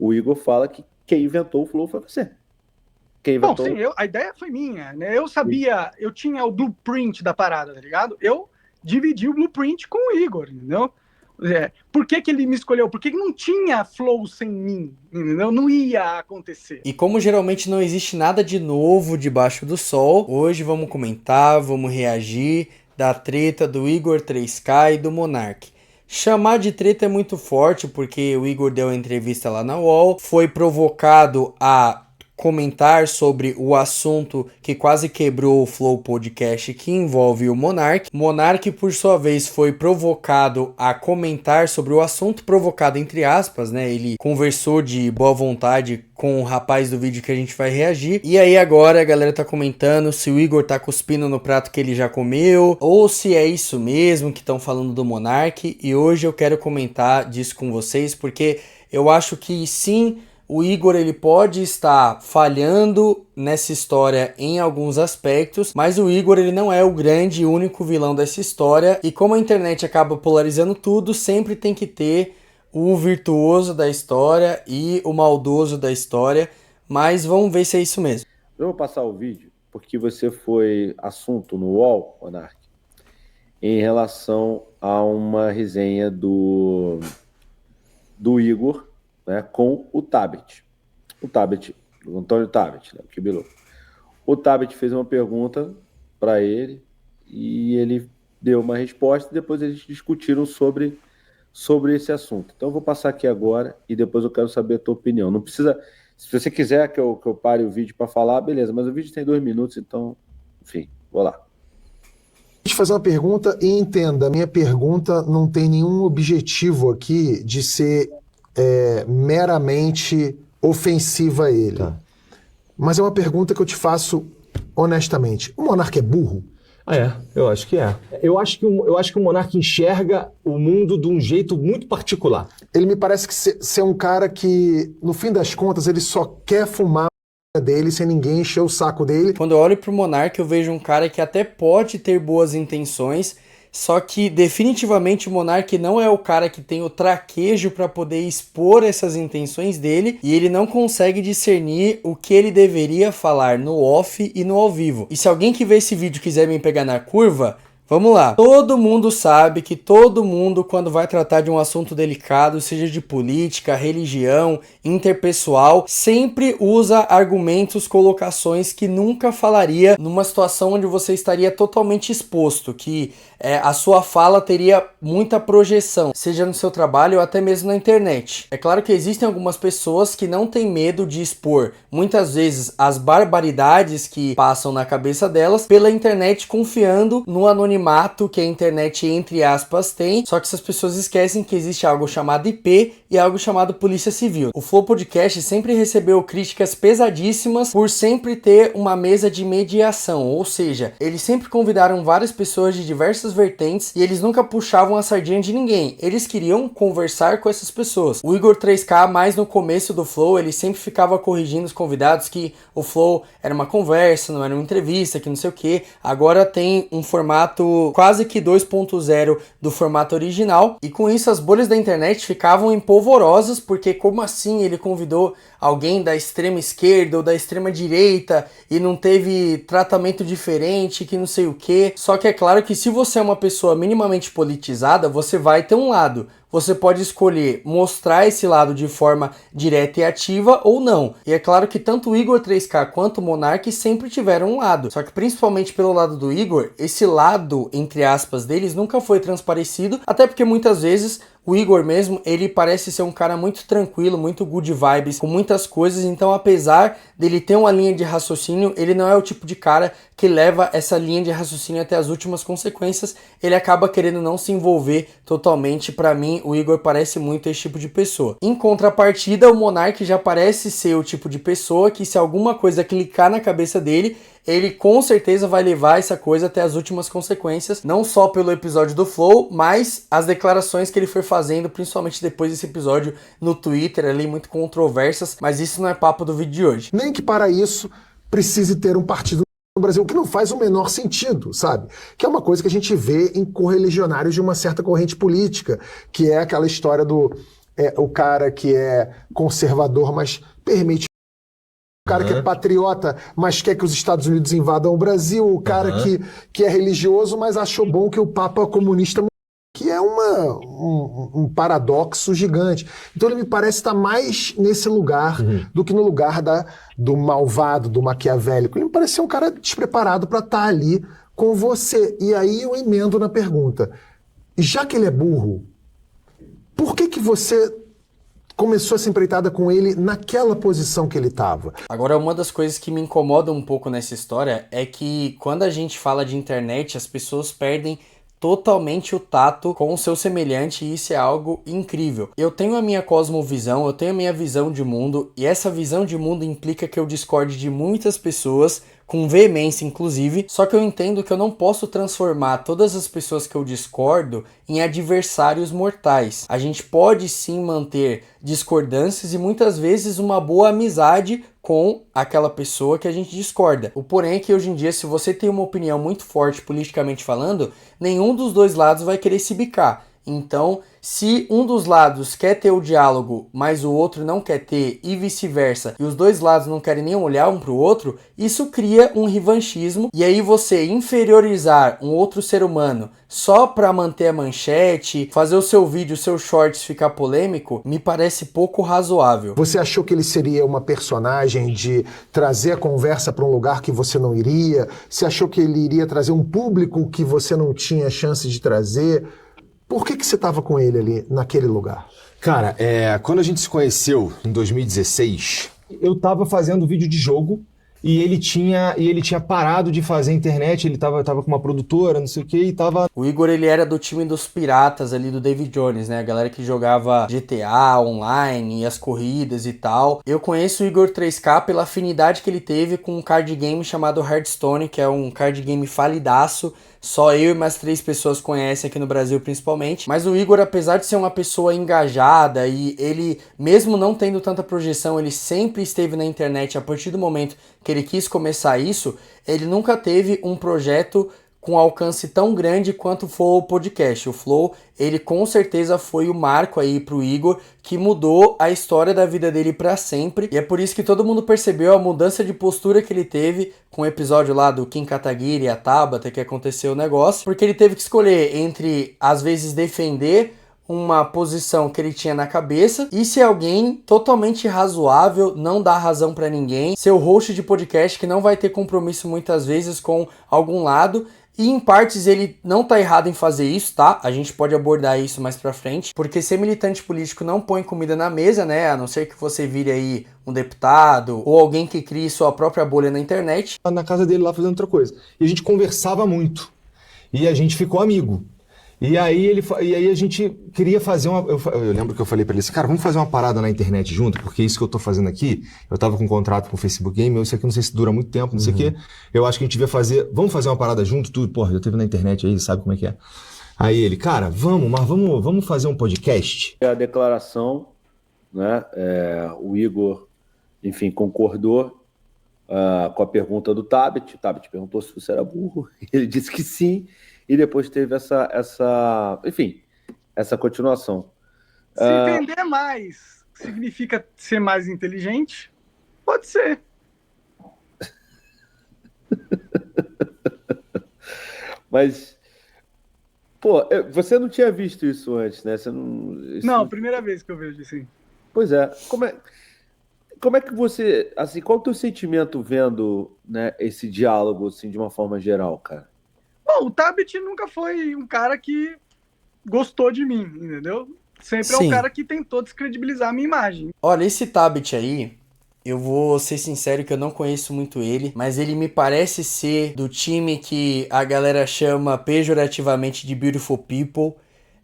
o Igor fala que quem inventou o Flow foi você. Quem Bom, inventou... sim, a ideia foi minha, né? Eu sabia, eu tinha o blueprint da parada, tá ligado? Eu dividi o blueprint com o Igor, entendeu? Por que ele me escolheu? Porque não tinha Flow sem mim, entendeu? Não ia acontecer. E como geralmente não existe nada de novo debaixo do sol, hoje vamos comentar, vamos reagir da treta do Igor 3K e do Monark. Chamar de treta é muito forte porque o Igor deu uma entrevista lá na UOL, foi provocado a comentar sobre o assunto que quase quebrou o Flow Podcast, que envolve o Monark. Monark, por sua vez, foi provocado a comentar sobre o assunto provocado, entre aspas, né? Ele conversou de boa vontade com o rapaz do vídeo que a gente vai reagir. E aí agora a galera tá comentando se o Igor tá cuspindo no prato que ele já comeu, ou se é isso mesmo que estão falando do Monark. E hoje eu quero comentar disso com vocês, porque eu acho que sim, o Igor ele pode estar falhando nessa história em alguns aspectos, mas o Igor ele não é o grande e único vilão dessa história, e como a internet acaba polarizando tudo, sempre tem que ter o virtuoso da história e o maldoso da história, mas vamos ver se é isso mesmo. Eu vou passar o vídeo porque você foi assunto no UOL, Monark, em relação a uma resenha do Igor, né, com o Tabet. O Antônio Tabet, né, que bilou. O Tabet fez uma pergunta para ele e ele deu uma resposta e depois eles discutiram sobre esse assunto. Então eu vou passar aqui agora e depois eu quero saber a tua opinião. Não precisa, se você quiser que eu pare o vídeo para falar, beleza, mas o vídeo tem 2 minutos, então, enfim, vou lá. Deixa eu fazer uma pergunta e entenda, a minha pergunta não tem nenhum objetivo aqui de ser meramente ofensiva a ele. Tá. Mas é uma pergunta que eu te faço honestamente. O Monark é burro? Eu acho que é. Eu acho que o Monark enxerga o mundo de um jeito muito particular. Ele me parece que ser um cara que, no fim das contas, ele só quer fumar dele sem ninguém encher o saco dele. Quando eu olho pro Monark, eu vejo um cara que até pode ter boas intenções, só que definitivamente o Monark não é o cara que tem o traquejo para poder expor essas intenções dele, e ele não consegue discernir o que ele deveria falar no off e no ao vivo. E se alguém que vê esse vídeo quiser me pegar na curva, vamos lá. Todo mundo sabe que todo mundo, quando vai tratar de um assunto delicado, seja de política, religião, interpessoal, sempre usa argumentos, colocações que nunca falaria numa situação onde você estaria totalmente exposto, que a sua fala teria muita projeção, seja no seu trabalho ou até mesmo na internet. É claro que existem algumas pessoas que não têm medo de expor, muitas vezes, as barbaridades que passam na cabeça delas pela internet, confiando no anonimato que a internet, entre aspas, tem. Só que essas pessoas esquecem que existe algo chamado IP e algo chamado Polícia Civil. O Flow Podcast sempre recebeu críticas pesadíssimas por sempre ter uma mesa de mediação, ou seja, eles sempre convidaram várias pessoas de diversas vertentes e eles nunca puxavam a sardinha de ninguém. Eles queriam conversar com essas pessoas. O Igor 3K, mais no começo do Flow, ele sempre ficava corrigindo os convidados que o Flow era uma conversa, não era uma entrevista, que não sei o que. Agora tem um formato quase que 2.0 do formato original, e com isso as bolhas da internet ficavam empolvorosas, porque como assim ele convidou alguém da extrema esquerda ou da extrema direita e não teve tratamento diferente, que não sei o que. Só que é claro que se você é uma pessoa minimamente politizada, você vai ter um lado. Você pode escolher mostrar esse lado de forma direta e ativa ou não. E é claro que tanto o Igor 3K quanto o Monark sempre tiveram um lado. Só que principalmente pelo lado do Igor, esse lado, entre aspas, deles nunca foi transparecido, até porque muitas vezes o Igor mesmo, ele parece ser um cara muito tranquilo, muito good vibes, com muitas coisas, então apesar dele ter uma linha de raciocínio, ele não é o tipo de cara que leva essa linha de raciocínio até as últimas consequências, ele acaba querendo não se envolver totalmente. Pra mim, o Igor parece muito esse tipo de pessoa. Em contrapartida, o Monark já parece ser o tipo de pessoa que se alguma coisa clicar na cabeça dele, ele com certeza vai levar essa coisa até as últimas consequências, não só pelo episódio do Flow, mas as declarações que ele foi fazendo, principalmente depois desse episódio no Twitter, ali muito controversas, mas isso não é papo do vídeo de hoje. Nem que para isso precise ter um partido no Brasil, que não faz o menor sentido, sabe? Que é uma coisa que a gente vê em correligionários de uma certa corrente política, que é aquela história do o cara que é conservador, mas permite. O cara que é patriota, mas quer que os Estados Unidos invadam o Brasil. O cara que é religioso, mas achou bom que o Papa comunista, que é um paradoxo gigante. Então ele me parece estar mais nesse lugar do que no lugar do malvado, do maquiavélico. Ele me parece ser um cara despreparado para estar ali com você. E aí eu emendo na pergunta. Já que ele é burro, por que você começou essa empreitada com ele naquela posição que ele estava? Agora, uma das coisas que me incomoda um pouco nessa história é que quando a gente fala de internet, as pessoas perdem totalmente o tato com o seu semelhante e isso é algo incrível. Eu tenho a minha cosmovisão, eu tenho a minha visão de mundo e essa visão de mundo implica que eu discorde de muitas pessoas, com veemência inclusive, só que eu entendo que eu não posso transformar todas as pessoas que eu discordo em adversários mortais. A gente pode sim manter discordâncias e muitas vezes uma boa amizade com aquela pessoa que a gente discorda. O porém é que hoje em dia, se você tem uma opinião muito forte politicamente falando, nenhum dos dois lados vai querer se bicar. Então, se um dos lados quer ter o diálogo, mas o outro não quer ter e vice-versa, e os dois lados não querem nem olhar um para o outro, isso cria um revanchismo. E aí você inferiorizar um outro ser humano só para manter a manchete, fazer o seu vídeo, o seu shorts ficar polêmico, me parece pouco razoável. Você achou que ele seria uma personagem de trazer a conversa para um lugar que você não iria? Você achou que ele iria trazer um público que você não tinha chance de trazer? Por que você estava com ele ali, naquele lugar? Cara, quando a gente se conheceu, em 2016, eu tava fazendo vídeo de jogo e ele tinha parado de fazer internet, ele tava com uma produtora, não sei o que, e tava... O Igor, ele era do time dos piratas ali do David Jones, né? A galera que jogava GTA online e as corridas e tal. Eu conheço o Igor 3K pela afinidade que ele teve com um card game chamado Hearthstone, que é um card game falidaço. Só eu e mais 3 pessoas conhecem aqui no Brasil principalmente. Mas o Igor, apesar de ser uma pessoa engajada e ele, mesmo não tendo tanta projeção, ele sempre esteve na internet a partir do momento que ele quis começar isso, ele nunca teve um projeto com alcance tão grande quanto foi o podcast. O Flow, ele com certeza foi o marco aí pro Igor, que mudou a história da vida dele para sempre. E é por isso que todo mundo percebeu a mudança de postura que ele teve com o episódio lá do Kim Kataguiri e a Tabata, que aconteceu o negócio. Porque ele teve que escolher entre, às vezes, defender uma posição que ele tinha na cabeça e ser alguém totalmente razoável, não dar razão para ninguém, ser o host de podcast que não vai ter compromisso muitas vezes com algum lado. E em partes ele não tá errado em fazer isso, tá? A gente pode abordar isso mais pra frente, porque ser militante político não põe comida na mesa, né? A não ser que você vire aí um deputado ou alguém que crie sua própria bolha na internet. Na casa dele lá fazendo outra coisa. E a gente conversava muito. E a gente ficou amigo. E aí a gente queria fazer uma... Eu lembro que eu falei pra ele assim, cara, vamos fazer uma parada na internet junto, porque isso que eu tô fazendo aqui, eu tava com um contrato com o Facebook Game, isso aqui não sei se dura muito tempo, não sei o quê. Eu acho que a gente devia fazer... Vamos fazer uma parada junto, tudo? Porra, já teve na internet aí, sabe como é que é? Aí ele, cara, vamos fazer um podcast? A declaração, né? O Igor, enfim, concordou com a pergunta do Tabet. O Tabet perguntou se você era burro. Ele disse que sim. E depois teve essa continuação. Se vender mais significa ser mais inteligente? Pode ser. Mas, pô, você não tinha visto isso antes, né? Você não, primeira vez que eu vejo isso. Pois é. Como é que você... Assim, qual é o teu sentimento vendo, né, esse diálogo, assim, de uma forma geral, cara? Bom, o Tabet nunca foi um cara que gostou de mim, entendeu? Sempre é um cara que tentou descredibilizar a minha imagem. Olha, esse Tabet aí, eu vou ser sincero que eu não conheço muito ele, mas ele me parece ser do time que a galera chama pejorativamente de Beautiful People,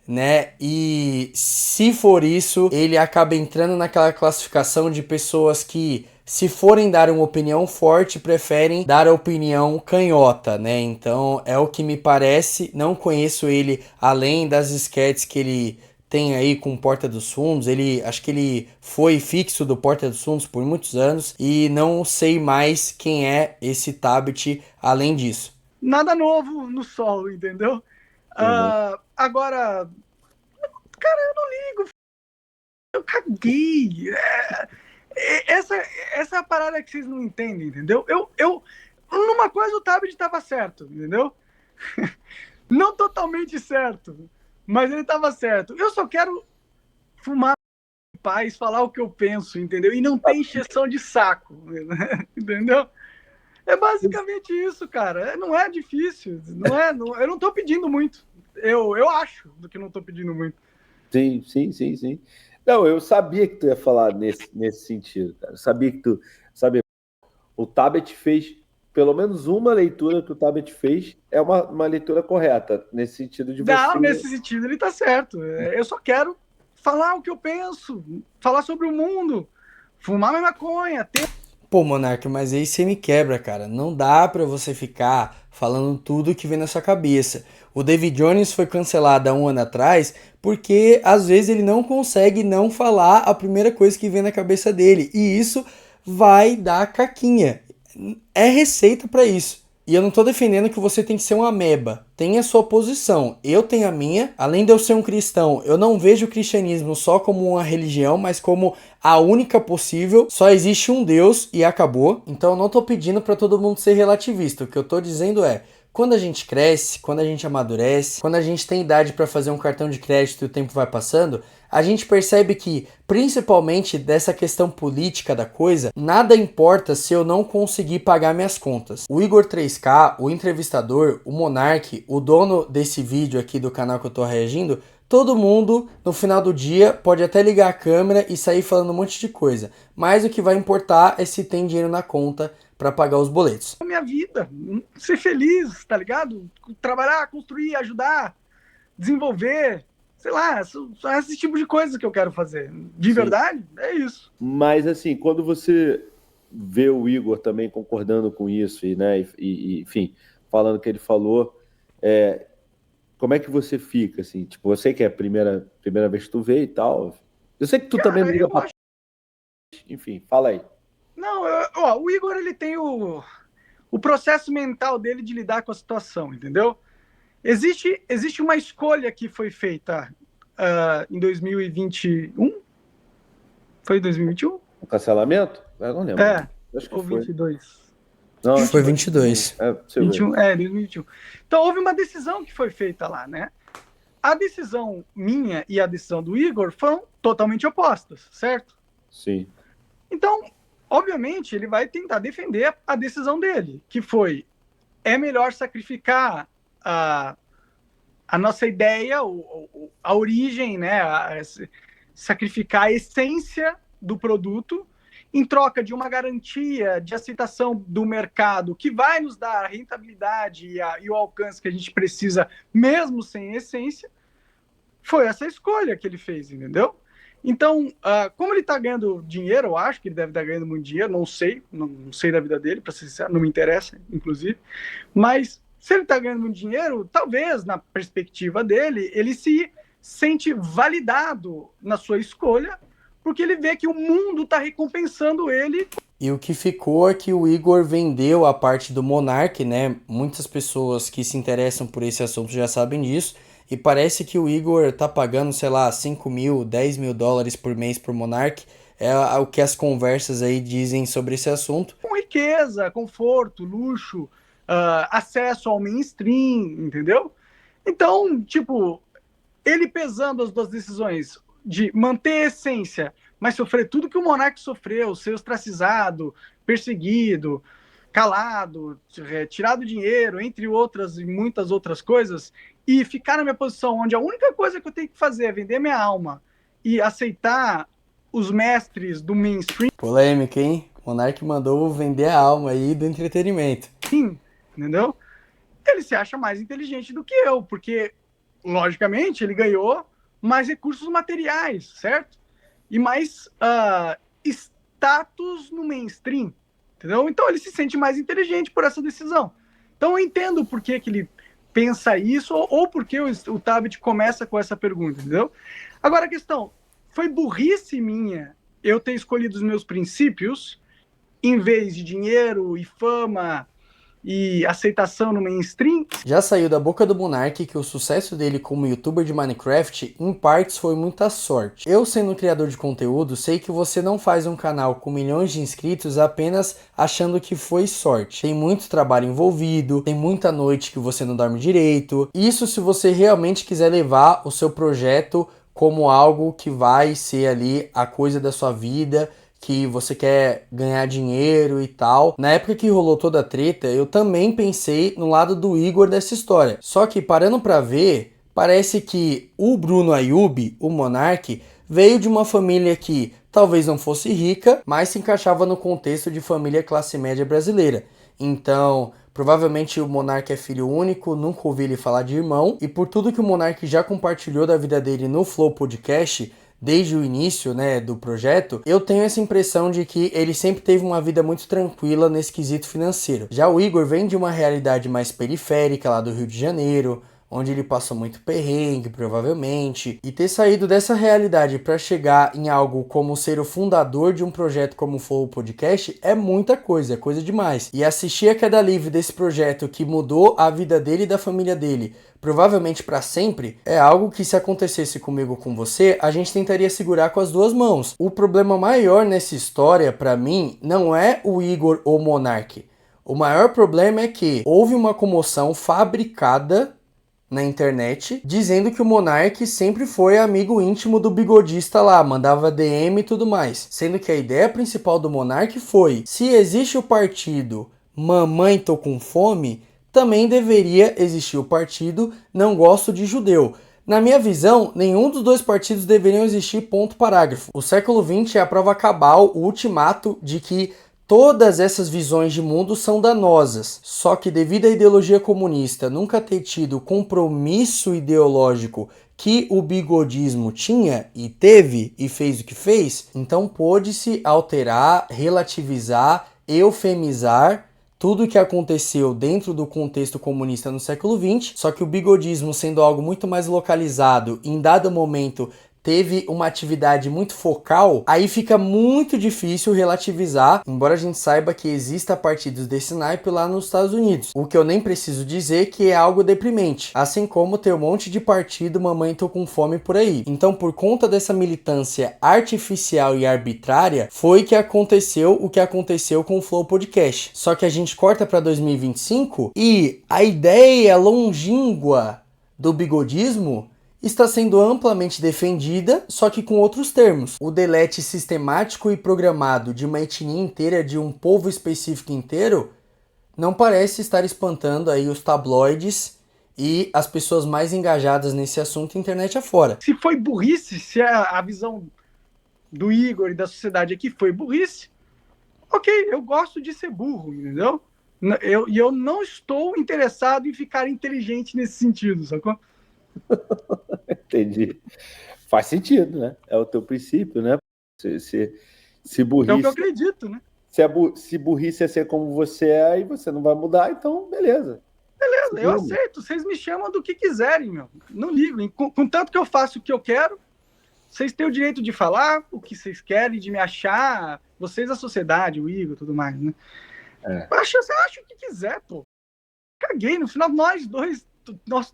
né? E se for isso, ele acaba entrando naquela classificação de pessoas que, se forem dar uma opinião forte, preferem dar a opinião canhota, né? Então é o que me parece. Não conheço ele além das sketches que ele tem aí com Porta dos Fundos. Acho que ele foi fixo do Porta dos Fundos por muitos anos e não sei mais quem é esse Tabet além disso. Nada novo no sol, entendeu? Agora, cara, eu não ligo. Eu caguei. Essa é a parada que vocês não entendem, entendeu? Numa coisa o Tabet estava certo, entendeu? Não totalmente certo, mas ele estava certo. Eu só quero fumar em paz, falar o que eu penso, entendeu? E não tem encheção de saco, entendeu? É basicamente isso, cara. Não é difícil, eu não tô pedindo muito. Eu acho do que não tô pedindo muito. Sim. Não, eu sabia que tu ia falar nesse sentido, cara. Eu sabia que tu... Sabe, o Tabet fez... Pelo menos uma leitura que o Tabet fez é uma leitura correta, nesse sentido de você... Não, nesse sentido ele tá certo. Eu só quero falar o que eu penso, falar sobre o mundo, fumar minha maconha, ter... Pô, Monark, mas aí você me quebra, cara. Não dá pra você ficar falando tudo que vem na sua cabeça. O David Jones foi cancelado há um ano atrás porque às vezes ele não consegue não falar a primeira coisa que vem na cabeça dele. E isso vai dar caquinha. É receita pra isso. E eu não tô defendendo que você tem que ser uma ameba. Tem a sua posição. Eu tenho a minha. Além de eu ser um cristão, eu não vejo o cristianismo só como uma religião, mas como a única possível. Só existe um Deus e acabou. Então eu não tô pedindo pra todo mundo ser relativista. O que eu tô dizendo é, quando a gente cresce, quando a gente amadurece, quando a gente tem idade para fazer um cartão de crédito e o tempo vai passando, a gente percebe que, principalmente dessa questão política da coisa, nada importa se eu não conseguir pagar minhas contas. O Igor 3K, o entrevistador, o Monark, o dono desse vídeo aqui do canal que eu tô reagindo, todo mundo, no final do dia, pode até ligar a câmera e sair falando um monte de coisa. Mas o que vai importar é se tem dinheiro na conta para pagar os boletos. Minha vida, ser feliz, tá ligado? Trabalhar, construir, ajudar, desenvolver, sei lá, são esse tipo de coisa que eu quero fazer. De verdade, é isso. Mas assim, quando você vê o Igor também concordando com isso né, enfim, falando o que ele falou, como é que você fica, assim? Tipo, você que é a primeira vez que tu vê e tal. Eu sei que tu também não liga pra... Enfim, fala aí. Não, o Igor, ele tem o processo mental dele de lidar com a situação, entendeu? Existe uma escolha que foi feita em 2021? Foi 2021? O cancelamento? Eu não lembro. Acho que ou foi. 22. Não, acho que foi 22. 2021. Então, houve uma decisão que foi feita lá, né? A decisão minha e a decisão do Igor foram totalmente opostas, certo? Sim. Então, obviamente, ele vai tentar defender a decisão dele, que foi, é melhor sacrificar a nossa ideia, a origem, né? Sacrificar a essência do produto em troca de uma garantia de aceitação do mercado que vai nos dar a rentabilidade e o alcance que a gente precisa, mesmo sem essência. Foi essa escolha que ele fez, entendeu? Então, como ele está ganhando dinheiro, eu acho que ele deve estar ganhando muito dinheiro, não sei da vida dele, para ser sincero, não me interessa, inclusive, mas se ele está ganhando muito dinheiro, talvez, na perspectiva dele, ele se sente validado na sua escolha, porque ele vê que o mundo está recompensando ele. E o que ficou é que o Igor vendeu a parte do Monark, né? Muitas pessoas que se interessam por esse assunto já sabem disso. E parece que o Igor tá pagando, sei lá, 5 mil, 10 mil dólares por mês por Monark. É o que as conversas aí dizem sobre esse assunto. Com riqueza, conforto, luxo, acesso ao mainstream, entendeu? Então, tipo, ele pesando as duas decisões de manter a essência, mas sofrer tudo que o Monark sofreu, ser ostracizado, perseguido, calado, tirado dinheiro, entre outras e muitas outras coisas, e ficar na minha posição onde a única coisa que eu tenho que fazer é vender minha alma e aceitar os mestres do mainstream. Polêmica, hein? O Monark mandou vender a alma aí do entretenimento. Sim, entendeu? Ele se acha mais inteligente do que eu, porque, logicamente, ele ganhou mais recursos materiais, certo? E mais status no mainstream, entendeu? Então ele se sente mais inteligente por essa decisão. Então eu entendo por que ele pensa isso, ou por que o Tabet começa com essa pergunta, entendeu? Agora a questão, foi burrice minha eu ter escolhido os meus princípios em vez de dinheiro e fama e aceitação no mainstream. Já saiu da boca do Monark que o sucesso dele como youtuber de Minecraft, em partes, foi muita sorte. Eu, sendo um criador de conteúdo, sei que você não faz um canal com milhões de inscritos apenas achando que foi sorte. Tem muito trabalho envolvido, tem muita noite que você não dorme direito. Isso se você realmente quiser levar o seu projeto como algo que vai ser ali a coisa da sua vida, que você quer ganhar dinheiro e tal. Na época que rolou toda a treta, eu também pensei no lado do Igor dessa história. Só que parando pra ver, parece que o Bruno Ayub, o Monark, veio de uma família que talvez não fosse rica, mas se encaixava no contexto de família classe média brasileira. Então, provavelmente o Monark é filho único, nunca ouvi ele falar de irmão, e por tudo que o Monark já compartilhou da vida dele no Flow Podcast, desde o início, né, do projeto, eu tenho essa impressão de que ele sempre teve uma vida muito tranquila nesse quesito financeiro. Já o Igor vem de uma realidade mais periférica lá do Rio de Janeiro, onde ele passou muito perrengue, provavelmente, e ter saído dessa realidade para chegar em algo como ser o fundador de um projeto como o Flow Podcast é muita coisa, é coisa demais. E assistir a queda livre desse projeto que mudou a vida dele e da família dele, provavelmente para sempre, é algo que, se acontecesse comigo ou com você, a gente tentaria segurar com as duas mãos. O problema maior nessa história, para mim, não é o Igor ou o Monark. O maior problema é que houve uma comoção fabricada na internet, dizendo que o Monark sempre foi amigo íntimo do bigodista lá, mandava DM e tudo mais. Sendo que a ideia principal do Monark foi: se existe o partido Mamãe Tô Com Fome, também deveria existir o partido Não Gosto de Judeu. Na minha visão, nenhum dos dois partidos deveriam existir, ponto parágrafo. O século XX é a prova cabal, o ultimato de que todas essas visões de mundo são danosas, só que devido à ideologia comunista nunca ter tido o compromisso ideológico que o bigodismo tinha e teve e fez o que fez, então pôde-se alterar, relativizar, eufemizar tudo o que aconteceu dentro do contexto comunista no século XX, só que o bigodismo, sendo algo muito mais localizado, em dado momento teve uma atividade muito focal, aí fica muito difícil relativizar, embora a gente saiba que exista partidos desse naipe lá nos Estados Unidos. O que eu nem preciso dizer que é algo deprimente, assim como ter um monte de partido Mamãe Tô Com Fome por aí. Então, por conta dessa militância artificial e arbitrária, foi que aconteceu o que aconteceu com o Flow Podcast. Só que a gente corta para 2025 e a ideia longínqua do bigodismo está sendo amplamente defendida, só que com outros termos. O delete sistemático e programado de uma etnia inteira, de um povo específico inteiro, não parece estar espantando aí os tabloides e as pessoas mais engajadas nesse assunto internet afora. Se foi burrice, se a visão do Igor e da sociedade aqui foi burrice, ok, eu gosto de ser burro, entendeu? E eu não estou interessado em ficar inteligente nesse sentido, sacou? Entendi. Faz sentido, né? É o teu princípio, né? Se burrice, é o que eu acredito, né? Se burrice é ser como você é, aí você não vai mudar, então beleza. Beleza, eu aceito. Vocês me chamam do que quiserem, meu. Não ligo. Contanto que eu faço o que eu quero, vocês têm o direito de falar o que vocês querem, de me achar. Vocês, a sociedade, o Igor e tudo mais, né? Você acha o que quiser, pô. Caguei. No final, nós dois,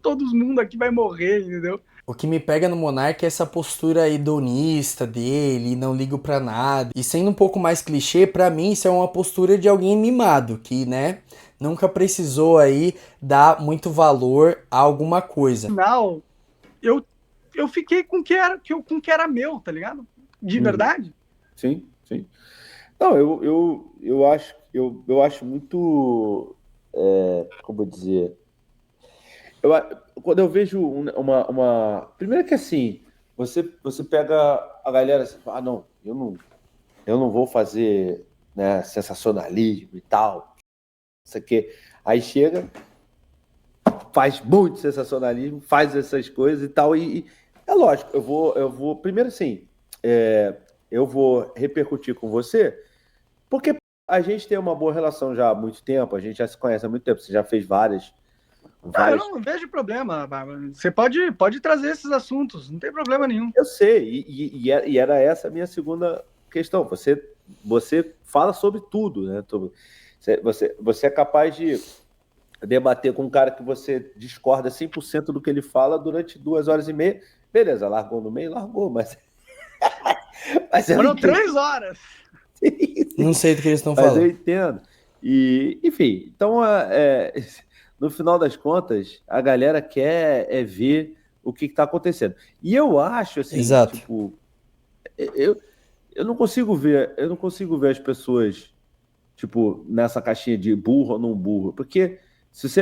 todo mundo aqui vai morrer, entendeu? O que me pega no Monark é essa postura hedonista dele, não ligo pra nada. E sendo um pouco mais clichê, pra mim isso é uma postura de alguém mimado, que, né, nunca precisou aí dar muito valor a alguma coisa. No final, eu fiquei com o que era meu, tá ligado? De verdade. Sim, sim. Não, eu acho muito, como eu dizer... Quando eu vejo uma... Primeiro que assim, você pega a galera e fala, não, eu não vou fazer, né, sensacionalismo e tal, isso aqui. Aí chega, faz muito sensacionalismo, faz essas coisas e tal, e é lógico, eu vou primeiro assim, eu vou repercutir com você, porque a gente tem uma boa relação já há muito tempo, a gente já se conhece há muito tempo, você já fez várias... Eu não vejo problema, Bárbara. Você pode trazer esses assuntos, não tem problema nenhum. Eu sei, e era essa a minha segunda questão. Você fala sobre tudo, né? Você é capaz de debater com um cara que você discorda 100% do que ele fala durante 2 horas e meia. Beleza, largou no meio, largou, mas... mas Foram 3 horas. Não sei do que eles estão Mas eu falando. entendo. E, enfim, então, no final das contas, a galera quer ver o que está acontecendo. E eu acho, assim, Exato. tipo, eu não consigo ver as pessoas, tipo, nessa caixinha de burro ou não burro, porque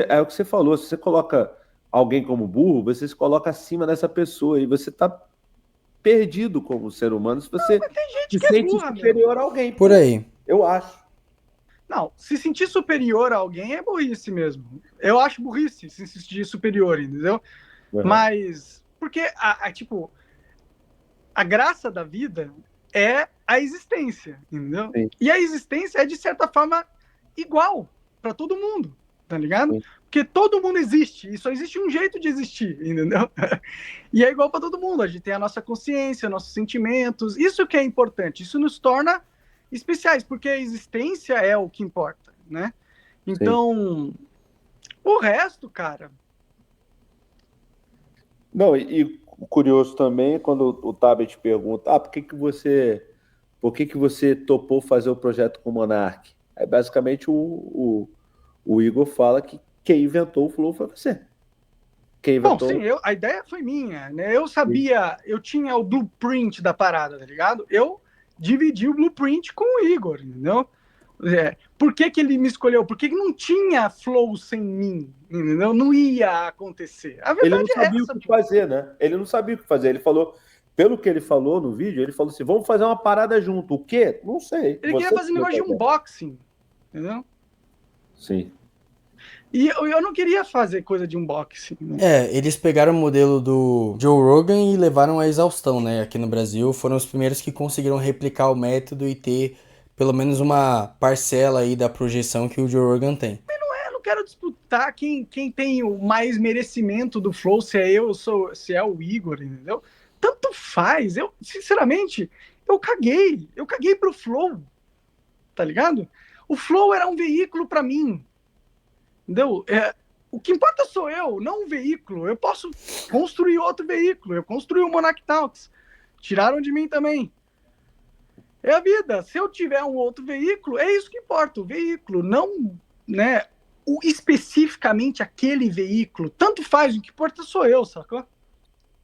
é o que você falou, se você coloca alguém como burro, você se coloca acima dessa pessoa e você está perdido como ser humano se você Tem gente se que é sente burra, superior a alguém. Por aí. Eu acho. Não, se sentir superior a alguém é burrice mesmo. Eu acho burrice se sentir superior, entendeu? Uhum. Mas, porque, tipo, a graça da vida é a existência, entendeu? Sim. E a existência é, de certa forma, igual para todo mundo, tá ligado? Sim. Porque todo mundo existe, e só existe um jeito de existir, entendeu? E é igual para todo mundo, a gente tem a nossa consciência, nossos sentimentos, isso que é importante, isso nos torna especiais, porque a existência é o que importa, né? Então, o resto, cara... Não, e curioso também é quando o Tabet pergunta, por que você topou fazer o projeto com o Monark? Aí basicamente o Igor fala que quem inventou o Flow foi você. Quem inventou... Bom, sim, a ideia foi minha, né? Eu sabia, eu tinha o blueprint da parada, tá ligado? Eu dividi o blueprint com o Igor, entendeu? Por que ele me escolheu? Porque não tinha Flow sem mim, entendeu? Não ia acontecer. A verdade ele não sabia o que fazer, né? Ele não sabia o que fazer. Ele falou, pelo que ele falou no vídeo, ele falou assim, vamos fazer uma parada junto. O quê? Não sei. Ele queria fazer um negócio de unboxing, entendeu? Sim. E eu não queria fazer coisa de unboxing. Né? Eles pegaram o modelo do Joe Rogan e levaram à exaustão, né? Aqui no Brasil foram os primeiros que conseguiram replicar o método e ter pelo menos uma parcela aí da projeção que o Joe Rogan tem. Mas eu não quero disputar quem tem o mais merecimento do Flow, se é eu, se é o Igor, entendeu? Tanto faz. Eu, sinceramente, eu caguei pro Flow, tá ligado? O Flow era um veículo para mim, entendeu? O que importa sou eu, não um veículo. Eu posso construir outro veículo. Eu construí o Monark Talks. Tiraram de mim também. É a vida. Se eu tiver um outro veículo, é isso que importa. O veículo, não, né? Especificamente aquele veículo. Tanto faz, o que importa sou eu, sacou?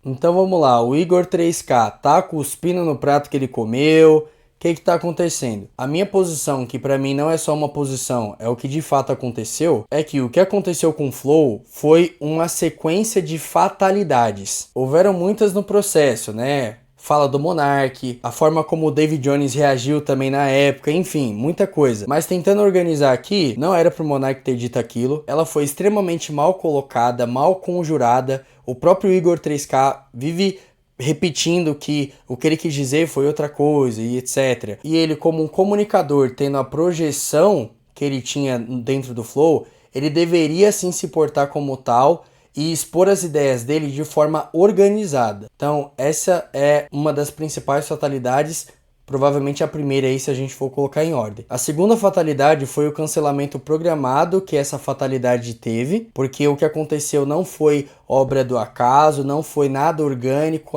Então vamos lá, o Igor 3K tá cuspindo no prato que ele comeu. O que tá acontecendo? A minha posição, que pra mim não é só uma posição, é o que de fato aconteceu, é que o que aconteceu com o Flow foi uma sequência de fatalidades. Houveram muitas no processo, né? Fala do Monark, a forma como o David Jones reagiu também na época, enfim, muita coisa. Mas tentando organizar aqui, não era pro Monark ter dito aquilo, ela foi extremamente mal colocada, mal conjurada. O próprio Igor 3K vive repetindo que o que ele quis dizer foi outra coisa e etc. E ele, como um comunicador, tendo a projeção que ele tinha dentro do Flow, ele deveria sim se portar como tal e expor as ideias dele de forma organizada. Então, essa é uma das principais fatalidades, provavelmente a primeira aí se a gente for colocar em ordem. A segunda fatalidade foi o cancelamento programado que essa fatalidade teve, porque o que aconteceu não foi obra do acaso, não foi nada orgânico.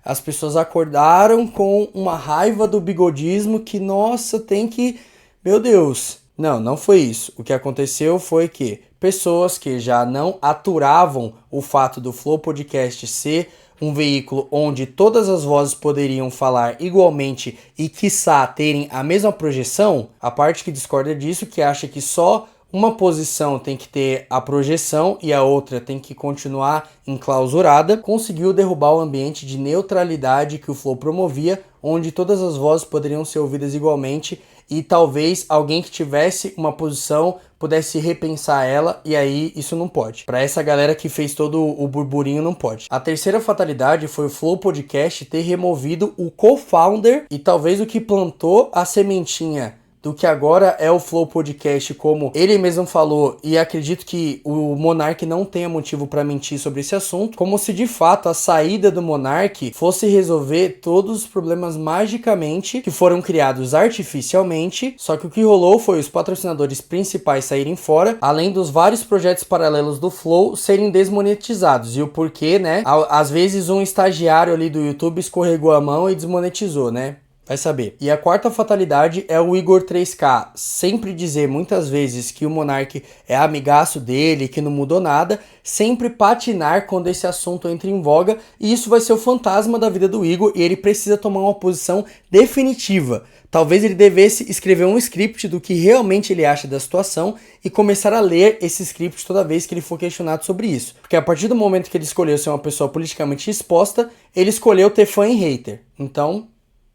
As pessoas acordaram com uma raiva do bigodismo que, nossa, tem que... Meu Deus! Não foi isso. O que aconteceu foi que pessoas que já não aturavam o fato do Flow Podcast ser um veículo onde todas as vozes poderiam falar igualmente e, quiçá, terem a mesma projeção, a parte que discorda disso, que acha que só uma posição tem que ter a projeção e a outra tem que continuar enclausurada, conseguiu derrubar o ambiente de neutralidade que o Flow promovia, onde todas as vozes poderiam ser ouvidas igualmente e talvez alguém que tivesse uma posição pudesse repensar ela, e aí isso não pode. Para essa galera que fez todo o burburinho, não pode. A terceira fatalidade foi o Flow Podcast ter removido o co-founder e talvez o que plantou a sementinha do que agora é o Flow Podcast, como ele mesmo falou, e acredito que o Monark não tenha motivo para mentir sobre esse assunto, como se de fato a saída do Monark fosse resolver todos os problemas magicamente que foram criados artificialmente, só que o que rolou foi os patrocinadores principais saírem fora, além dos vários projetos paralelos do Flow serem desmonetizados, e o porquê, né? Às vezes um estagiário ali do YouTube escorregou a mão e desmonetizou, né? Vai saber. E a quarta fatalidade é o Igor 3K sempre dizer muitas vezes que o Monark é amigaço dele, que não mudou nada, sempre patinar quando esse assunto entra em voga, e isso vai ser o fantasma da vida do Igor, e ele precisa tomar uma posição definitiva. Talvez ele devesse escrever um script do que realmente ele acha da situação e começar a ler esse script toda vez que ele for questionado sobre isso. Porque a partir do momento que ele escolheu ser uma pessoa politicamente exposta, ele escolheu ter fã e hater. Então,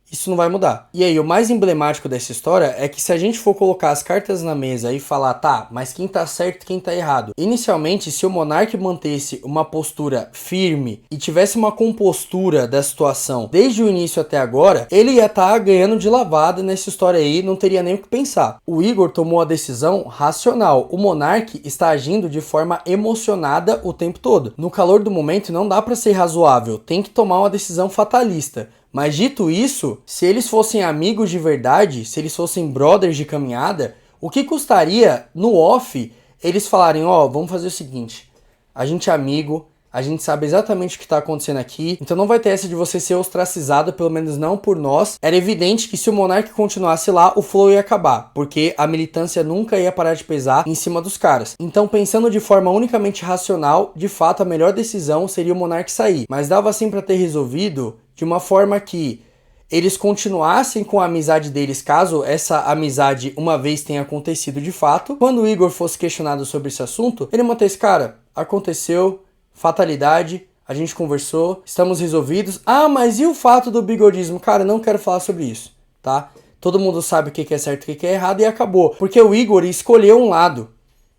isso não vai mudar. E aí, o mais emblemático dessa história é que se a gente for colocar as cartas na mesa e falar, tá, mas quem tá certo e quem tá errado? Inicialmente, se o Monark mantesse uma postura firme e tivesse uma compostura da situação desde o início até agora, ele ia estar ganhando de lavada nessa história aí, não teria nem o que pensar. O Igor tomou a decisão racional. O Monark está agindo de forma emocionada o tempo todo. No calor do momento, não dá pra ser razoável. Tem que tomar uma decisão fatalista. Mas dito isso, se eles fossem amigos de verdade, se eles fossem brothers de caminhada, o que custaria, no off, eles falarem, ó, vamos fazer o seguinte, a gente é amigo, a gente sabe exatamente o que está acontecendo aqui, então não vai ter essa de você ser ostracizado, pelo menos não por nós. Era evidente que se o Monark continuasse lá, o Flow ia acabar, porque a militância nunca ia parar de pesar em cima dos caras. Então, pensando de forma unicamente racional, de fato a melhor decisão seria o Monark sair, mas dava sim para ter resolvido de uma forma que eles continuassem com a amizade deles, caso essa amizade uma vez tenha acontecido de fato. Quando o Igor fosse questionado sobre esse assunto, ele manteve, cara, aconteceu, fatalidade, a gente conversou, estamos resolvidos. Ah, mas e o fato do bigodismo? Cara, não quero falar sobre isso, tá? Todo mundo sabe o que é certo e o que é errado e acabou. Porque o Igor escolheu um lado.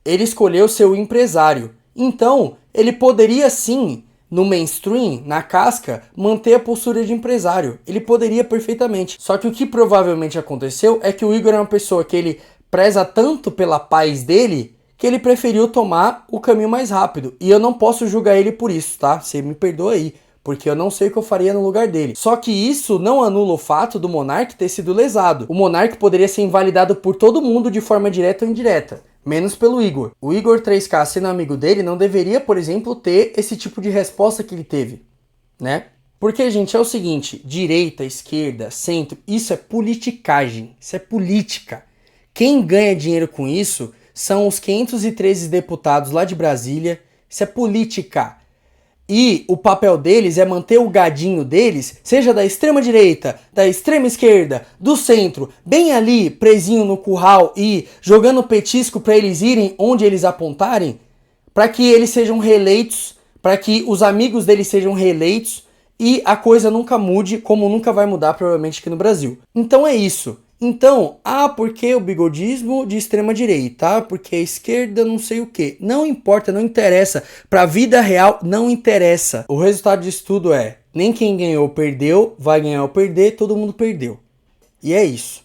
Ele escolheu ser o empresário. Então, ele poderia sim, no mainstream, na casca, manter a postura de empresário. Ele poderia perfeitamente. Só que o que provavelmente aconteceu é que o Igor é uma pessoa que ele preza tanto pela paz dele, que ele preferiu tomar o caminho mais rápido. E eu não posso julgar ele por isso, tá? Você me perdoa aí, porque eu não sei o que eu faria no lugar dele. Só que isso não anula o fato do Monark ter sido lesado. O Monark poderia ser invalidado por todo mundo de forma direta ou indireta, menos pelo Igor. O Igor 3K, sendo amigo dele, não deveria, por exemplo, ter esse tipo de resposta que ele teve, né? Porque, gente, é o seguinte, direita, esquerda, centro, isso é politicagem, isso é política. Quem ganha dinheiro com isso são os 513 deputados lá de Brasília, isso é política. E o papel deles é manter o gadinho deles, seja da extrema direita, da extrema esquerda, do centro, bem ali, presinho no curral e jogando petisco para eles irem onde eles apontarem, para que eles sejam reeleitos, para que os amigos deles sejam reeleitos e a coisa nunca mude, como nunca vai mudar provavelmente aqui no Brasil. Então é isso. Então, porque o bigodismo de extrema direita, porque a esquerda não sei o que. Não importa, não interessa. Pra vida real, não interessa. O resultado disso tudo é, nem quem ganhou perdeu, vai ganhar ou perder, todo mundo perdeu. E é isso,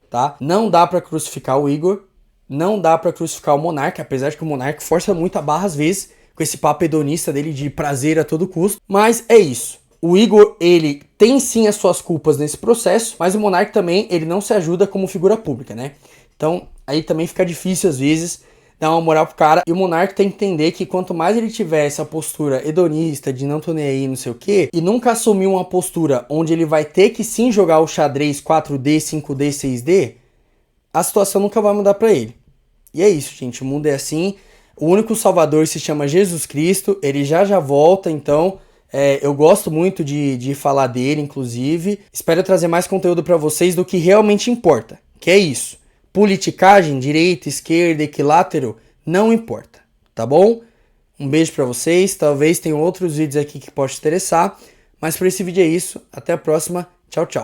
tá? Não dá pra crucificar o Igor, não dá pra crucificar o Monark, apesar de que o Monark força muito a barra às vezes, com esse papo hedonista dele de prazer a todo custo. Mas é isso. O Igor, ele tem sim as suas culpas nesse processo, mas o Monark também, ele não se ajuda como figura pública, né? Então, aí também fica difícil às vezes dar uma moral pro cara. E o Monark tem que entender que quanto mais ele tiver essa postura hedonista, de não tô nem aí, não sei o quê, e nunca assumir uma postura onde ele vai ter que sim jogar o xadrez 4D, 5D, 6D, a situação nunca vai mudar pra ele. E é isso, gente, o mundo é assim. O único salvador se chama Jesus Cristo, ele já volta, então... eu gosto muito de falar dele, inclusive. Espero trazer mais conteúdo para vocês do que realmente importa, que é isso. Politicagem, direita, esquerda, equilátero, não importa, tá bom? Um beijo para vocês, talvez tenham outros vídeos aqui que possam te interessar, mas por esse vídeo é isso. Até a próxima, tchau, tchau.